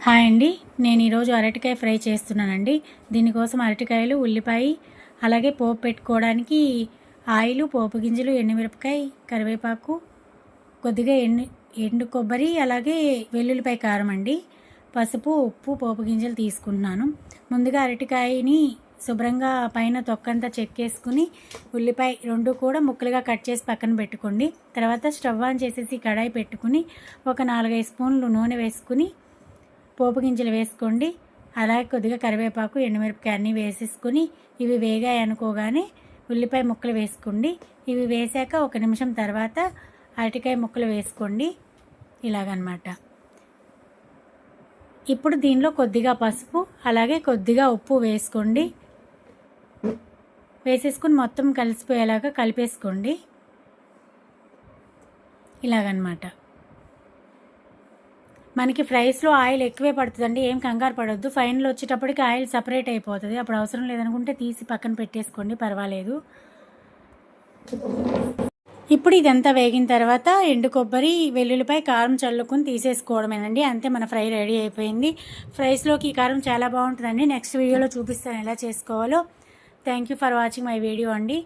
Hi అండి, నేను ఈరోజు అరటికాయ ఫ్రై చేస్తున్నానండి. దీనికోసం అరటికాయలు, ఉల్లిపాయ, అలాగే పోపు పెట్టుకోవడానికి ఆయిల్, పోపు గింజలు, ఎండుమిరపకాయ, కరివేపాకు, కొద్దిగా ఎండు కొబ్బరి, అలాగే వెల్లుల్లిపాయ కారం అండి, పసుపు, ఉప్పు, పోపు గింజలు తీసుకుంటున్నాను. ముందుగా అరటికాయని శుభ్రంగా పైన తొక్కంతా చెక్కేసుకుని ఉల్లిపాయ రెండు కూడా ముక్కలుగా కట్ చేసి పక్కన పెట్టుకోండి. తర్వాత స్టవ్ ఆన్ చేసేసి కడాయి పెట్టుకుని ఒక 4-5 స్పూన్లు నూనె వేసుకుని పోపు గింజలు వేసుకోండి. అలాగే కొద్దిగా కరివేపాకు, ఎండుమిరపకాయ అన్నీ వేసేసుకుని ఇవి వేగాయి అనుకోగానే ఉల్లిపాయ ముక్కలు వేసుకోండి. ఇవి వేసాక 1 నిమిషం తర్వాత అరటికాయ ముక్కలు వేసుకోండి. ఇలాగనమాట. ఇప్పుడు దీనిలో కొద్దిగా పసుపు, అలాగే కొద్దిగా ఉప్పు వేసుకోండి. వేసేసుకుని మొత్తం కలిసిపోయేలాగా కలిపేసుకోండి. ఇలాగనమాట. మనకి ఫ్రైస్లో ఆయిల్ ఎక్కువే పడుతుందండి, ఏం కంగారు పడొద్దు. ఫైనల్ వచ్చేటప్పటికి ఆయిల్ సపరేట్ అయిపోతుంది. అప్పుడు అవసరం లేదనుకుంటే తీసి పక్కన పెట్టేసుకోండి, పర్వాలేదు. ఇప్పుడు ఇదంతా వేగిన తర్వాత ఎండు కొబ్బరి, వెల్లుల్లిపాయ, కారం చల్లుకొని తీసేసుకోవడమేనండి. అంతే, మన ఫ్రై రెడీ అయిపోయింది. ఫ్రైస్లోకి ఈ కారం చాలా బాగుంటుందండి. నెక్స్ట్ వీడియోలో చూపిస్తాను ఎలా చేసుకోవాలో. Thank you for watching my video అండి.